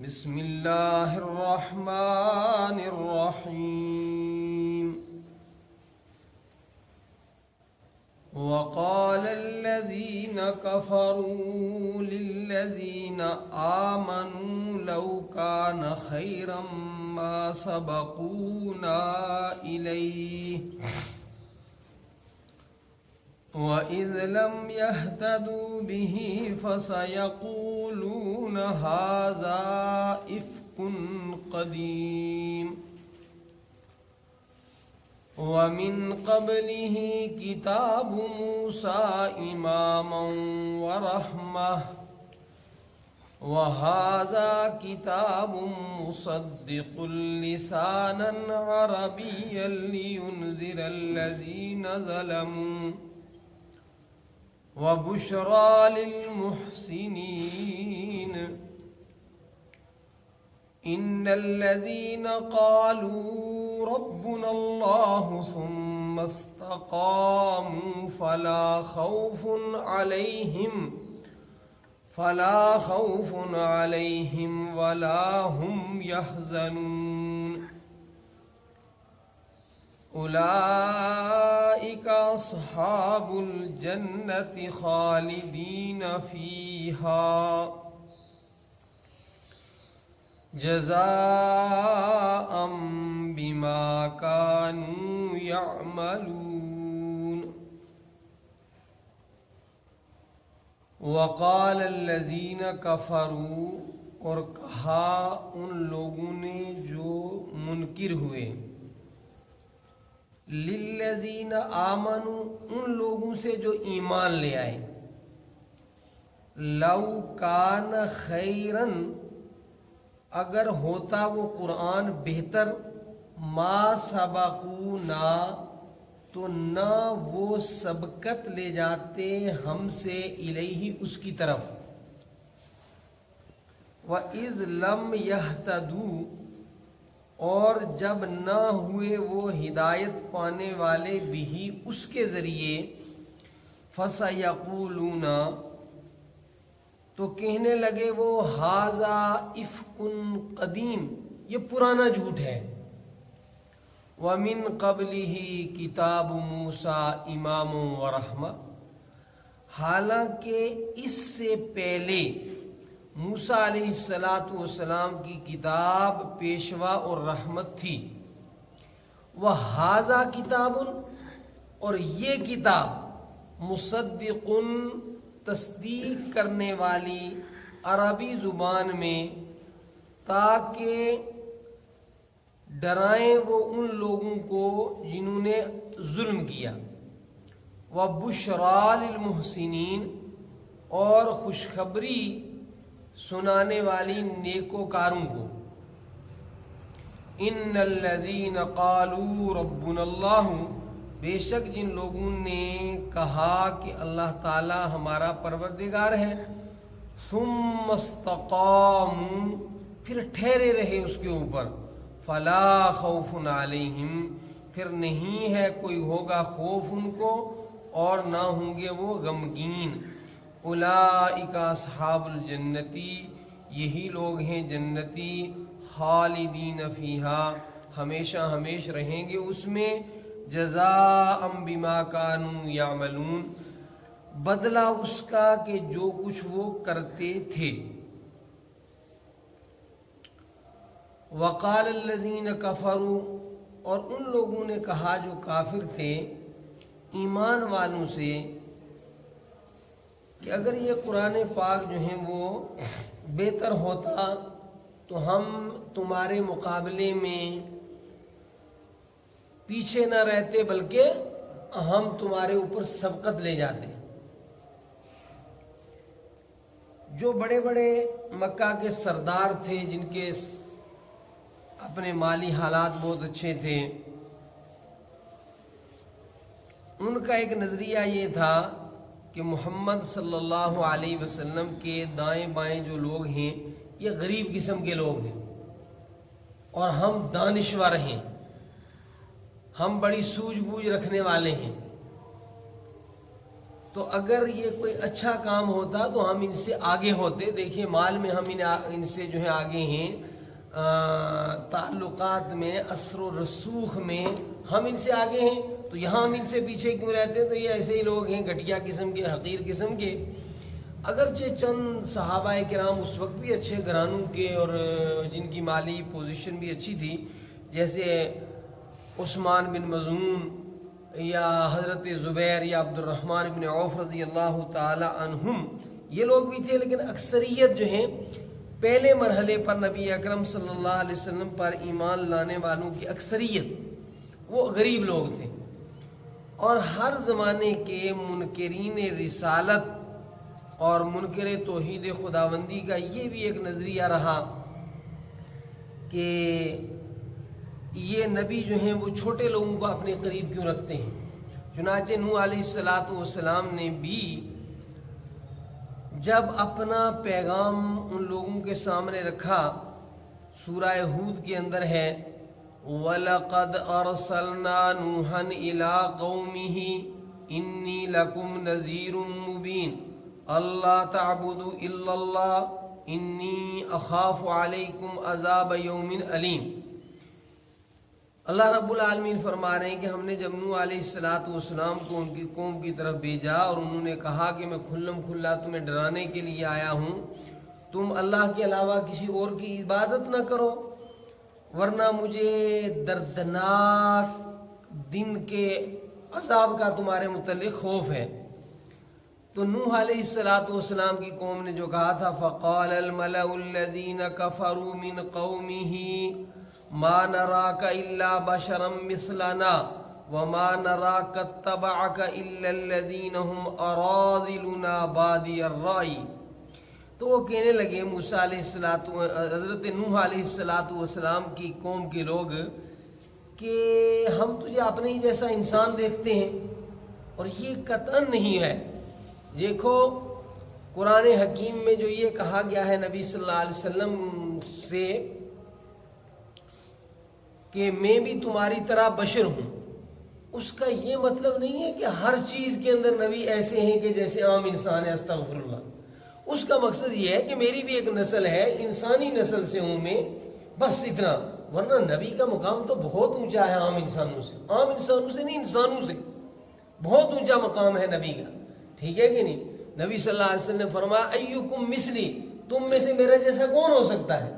بسم اللہ الرحمن الرحیم وقال الذين كفروا للذين آمنوا لو كان خيرا ما سبقونا إليه وَإِذْ لَمْ يَهْتَدُوا بِهِ فَسَيَقُولُونَ هَذَا إِفْكٌ قَدِيمٌ وَمِنْ قَبْلِهِ كِتَابُ مُوسَى إِمَامًا وَرَحْمَةً وَهَذَا كِتَابٌ مُصَدِّقٌ لِسَانًا عَرَبِيًّا لِيُنذِرَ الَّذِينَ ظَلَمُوا وَبُشْرَى لِلْمُحْسِنِينَ إِنَّ الَّذِينَ قَالُوا رَبُّنَا اللَّهُ ثُمَّ اسْتَقَامُوا فَلَا خَوْفٌ عَلَيْهِمْ وَلَا هُمْ يَحْزَنُونَ أولئك أصحاب الجنة خالدين فيها جزاء بما كانوا يعملون وقال الذين كفروا اور کہا ان لوگوں نے جو منکر ہوئے للذین آمنوا ان لوگوں سے جو ایمان لے آئے لو کان خیرن اگر ہوتا وہ قرآن بہتر ما سبقونا تو نہ وہ سبقت لے جاتے ہم سے الیہ اس کی طرف وَإِذْ لَمْ يَهْتَدُوا اور جب نہ ہوئے وہ ہدایت پانے والے بھی اس کے ذریعے فَسَيَقُولُونَ تو کہنے لگے وہ ہَذَا إِفْكٌ قدیم یہ پرانا جھوٹ ہے وَمِن قَبْلِهِ كِتَابُ مُوسَى إِمَامٌ وَرَحْمَةٌ حالانکہ اس سے پہلے موسیٰ علیہ السلام کی کتاب پیشوا اور رحمت تھی وَهَذَا کتاب اور یہ کتاب مصدق تصدیق کرنے والی عربی زبان میں تاکہ ڈرائیں وہ ان لوگوں کو جنہوں نے ظلم کیا وَبُشْرَى لِلْمُحْسِنِينَ اور خوشخبری سنانے والی نیکوکاروں کو ان الذین قالوا ربنا اللہ بے شک جن لوگوں نے کہا کہ اللہ تعالی ہمارا پروردگار ہے ثم استقاموا پھر ٹھہرے رہے اس کے اوپر فلا خوف علیہم پھر نہیں ہے کوئی ہوگا خوف ان کو اور نہ ہوں گے وہ غمگین اولئک اصحاب الجنتی یہی لوگ ہیں جنتی خالدین فیہا ہمیشہ ہمیشہ رہیں گے اس میں جزاء بما کانوا یعملون بدلہ اس کا کہ جو کچھ وہ کرتے تھے وقال الذین کفروا اور ان لوگوں نے کہا جو کافر تھے ایمان والوں سے کہ اگر یہ قرآن پاک جو ہیں وہ بہتر ہوتا تو ہم تمہارے مقابلے میں پیچھے نہ رہتے بلکہ ہم تمہارے اوپر سبقت لے جاتے جو بڑے بڑے مکہ کے سردار تھے جن کے اپنے مالی حالات بہت اچھے تھے ان کا ایک نظریہ یہ تھا کہ محمد صلی اللہ علیہ وسلم کے دائیں بائیں جو لوگ ہیں یہ غریب قسم کے لوگ ہیں اور ہم دانشور ہیں ہم بڑی سوجھ بوجھ رکھنے والے ہیں تو اگر یہ کوئی اچھا کام ہوتا تو ہم ان سے آگے ہوتے. دیکھیے مال میں ہم ان سے جو ہے آگے ہیں، تعلقات میں، اثر و رسوخ میں ہم ان سے آگے ہیں، تو یہاں ہم ان سے پیچھے کیوں رہتے ہیں؟ تو یہ ایسے ہی لوگ ہیں گھٹیا قسم کے، حقیر قسم کے. اگرچہ چند صحابہ کرام اس وقت بھی اچھے گھرانوں کے اور جن کی مالی پوزیشن بھی اچھی تھی، جیسے عثمان بن مظعون یا حضرت زبیر یا عبد الرحمن بن عوف رضی اللہ تعالی عنہم، یہ لوگ بھی تھے. لیکن اکثریت جو ہیں پہلے مرحلے پر نبی اکرم صلی اللہ علیہ وسلم پر ایمان لانے والوں کی اکثریت وہ غریب لوگ تھے. اور ہر زمانے کے منکرین رسالت اور منکر توحید خداوندی کا یہ بھی ایک نظریہ رہا کہ یہ نبی جو ہیں وہ چھوٹے لوگوں کو اپنے قریب کیوں رکھتے ہیں. چنانچہ نوح علیہ السلام نے بھی جب اپنا پیغام ان لوگوں کے سامنے رکھا، سورہ ہود کے اندر ہے وَلَقَدْ أَرْسَلْنَا نُوحًا إِلَىٰ قَوْمِهِ إِنِّي لَكُمْ نَذِيرٌ مُّبِينٌ اللہ تعبدوا الا اللہ انی اخاف علیکم عذاب یوم علیم. اللہ رب العالمین فرما رہے ہیں کہ ہم نے جب نوح علیہ السلام کو ان کی قوم کی طرف بھیجا اور انہوں نے کہا کہ میں کھلم کھلا تمہیں ڈرانے کے لیے آیا ہوں، تم اللہ کے علاوہ کسی اور کی عبادت نہ کرو ورنہ مجھے دردناک دن کے عذاب کا تمہارے متعلق خوف ہے. تو نوح علیہ السلام کی قوم نے جو کہا تھا فقال الملأ الذین کفروا من قومه ما نراک الا بشرا مثلنا وما نراک اتبعک الا الذین هم اراذلنا بادی الرأی. تو وہ کہنے لگے موسیٰ علیہ حضرت نوح علیہ السلام کی قوم کے لوگ کہ ہم تجھے اپنے ہی جیسا انسان دیکھتے ہیں، اور یہ قطعاً نہیں ہے. دیکھو قرآن حکیم میں جو یہ کہا گیا ہے نبی صلی اللہ علیہ وسلم سے کہ میں بھی تمہاری طرح بشر ہوں، اس کا یہ مطلب نہیں ہے کہ ہر چیز کے اندر نبی ایسے ہیں کہ جیسے عام انسان ہے. استغفر اللہ. اس کا مقصد یہ ہے کہ میری بھی ایک نسل ہے، انسانی نسل سے ہوں میں، بس اتنا. ورنہ نبی کا مقام تو بہت اونچا ہے عام انسانوں سے، عام انسانوں سے نہیں، انسانوں سے بہت اونچا مقام ہے نبی کا. ٹھیک ہے کہ نہیں؟ نبی صلی اللہ علیہ وسلم نے فرمایا ایکم مثلی، تم میں سے میرا جیسا کون ہو سکتا ہے؟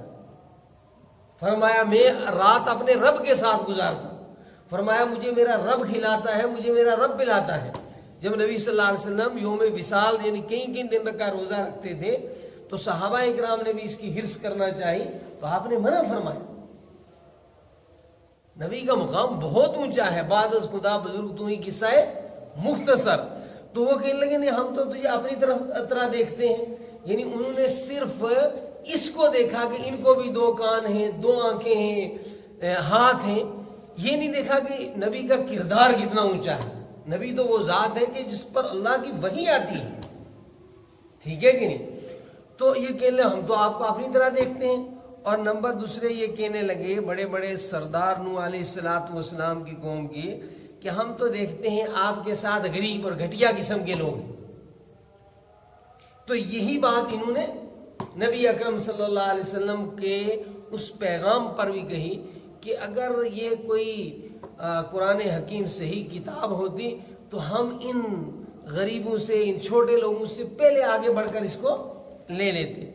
فرمایا میں رات اپنے رب کے ساتھ گزارتا ہوں. فرمایا مجھے میرا رب کھلاتا ہے، مجھے میرا رب پلاتا ہے. جب نبی صلی اللہ علیہ وسلم یوم وصال یعنی کئی دن کا روزہ رکھتے تھے تو صحابہ اکرام نے بھی اس کی حرص کرنا چاہی تو آپ نے منع فرمایا. نبی کا مقام بہت اونچا ہے. بعد از خدا بزرگ تو ہی قصہ ہے مختصر. تو وہ کہنے لگے نہیں ہم تو تجھے اپنی طرح دیکھتے ہیں. یعنی انہوں نے صرف اس کو دیکھا کہ ان کو بھی 2 کان ہیں، 2 آنکھیں ہیں، ہاتھ ہیں. یہ نہیں دیکھا کہ نبی کا کردار کتنا اونچا ہے. نبی تو وہ ذات ہے کہ جس پر اللہ کی وحی آتی ہے. ٹھیک ہے کہ نہیں؟ تو یہ کہنے لگے ہم تو آپ کو اپنی طرح دیکھتے ہیں. اور نمبر دوسرے یہ کہنے لگے بڑے بڑے سردار نوح علیہ السلام کی قوم کی کہ ہم تو دیکھتے ہیں آپ کے ساتھ غریب اور گھٹیا قسم کے لوگ ہیں. تو یہی بات انہوں نے نبی اکرم صلی اللہ علیہ وسلم کے اس پیغام پر بھی کہی کہ اگر یہ کوئی قرآن حکیم صحیح کتاب ہوتی تو ہم ان غریبوں سے، ان چھوٹے لوگوں سے پہلے آگے بڑھ کر اس کو لے لیتے.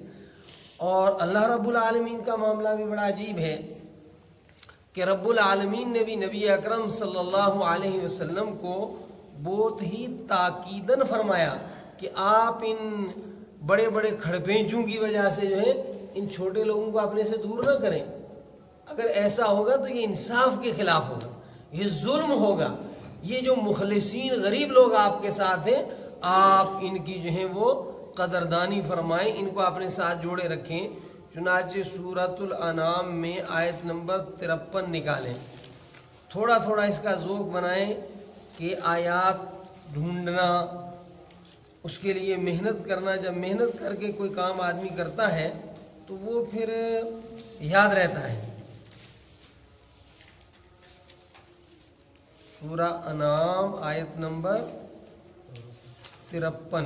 اور اللہ رب العالمین کا معاملہ بھی بڑا عجیب ہے کہ رب العالمین نے بھی نبی اکرم صلی اللہ علیہ وسلم کو بہت ہی تاکیدن فرمایا کہ آپ ان بڑے بڑے کھڑپینچوں کی وجہ سے جو ہے ان چھوٹے لوگوں کو اپنے سے دور نہ کریں. اگر ایسا ہوگا تو یہ انصاف کے خلاف ہوگا، یہ ظلم ہوگا. یہ جو مخلصین غریب لوگ آپ کے ساتھ ہیں آپ ان کی جو ہے وہ قدردانی فرمائیں، ان کو اپنے ساتھ جوڑے رکھیں. چنانچہ سورۃ الانعام میں آیت نمبر 53 نکالیں، تھوڑا تھوڑا اس کا ذوق بنائیں کہ آیات ڈھونڈنا، اس کے لیے محنت کرنا. جب محنت کر کے کوئی کام آدمی کرتا ہے تو وہ پھر یاد رہتا ہے. سورہ انعام آیت نمبر 53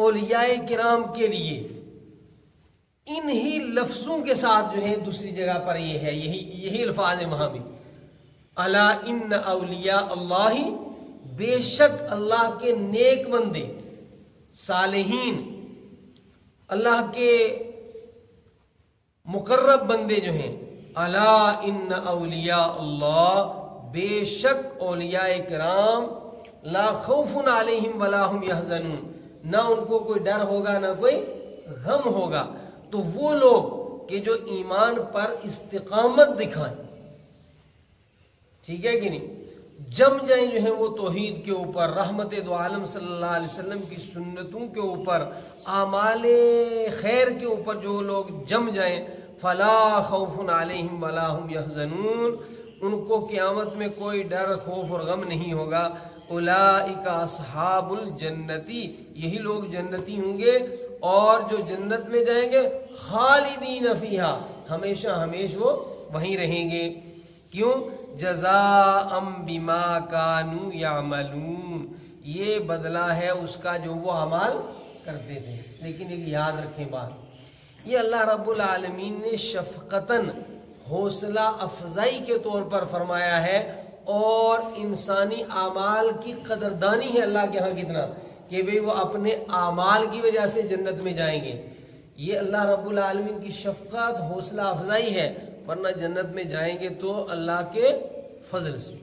اولیاء کرام کے لیے انہی لفظوں کے ساتھ جو ہے دوسری جگہ پر یہ ہے، یہی الفاظ ہیں وہاں بھی، الا ان اولیاء اللہ، بے شک اللہ کے نیک بندے، صالحین، اللہ کے مقرب بندے جو ہیں، الا ان اولیاء اللہ، بے شک اولیاء کرام، لا خوف علیہم ولا هم یحزنون، نہ ان کو کوئی ڈر ہوگا نہ کوئی غم ہوگا۔ تو وہ لوگ کہ جو ایمان پر استقامت دکھائیں، ٹھیک ہے کہ نہیں، جم جائیں جو ہیں وہ توحید کے اوپر، رحمت دو عالم صلی اللہ علیہ وسلم کی سنتوں کے اوپر، اعمال خیر کے اوپر جو لوگ جم جائیں، فلا خوف علیہم ولا هم یحزنون، ان کو قیامت میں کوئی ڈر، خوف اور غم نہیں ہوگا۔ اولئک اصحاب الجنتی، یہی لوگ جنتی ہوں گے، اور جو جنت میں جائیں گے، خالدین فیہا، ہمیشہ ہمیشہ وہ وہیں رہیں گے۔ کیوں؟ جزاء بما کانوا یعملون، یہ بدلہ ہے اس کا جو وہ اعمال کرتے تھے۔ لیکن ایک یاد رکھیں بات، یہ اللہ رب العالمین نے شفقتاً، حوصلہ افزائی کے طور پر فرمایا ہے، اور انسانی اعمال کی قدردانی ہے اللہ کے ہاں کتنا، کہ بھئی وہ اپنے اعمال کی وجہ سے جنت میں جائیں گے۔ یہ اللہ رب العالمین کی شفقت، حوصلہ افزائی ہے، ورنہ جنت میں جائیں گے تو اللہ کے فضل سے۔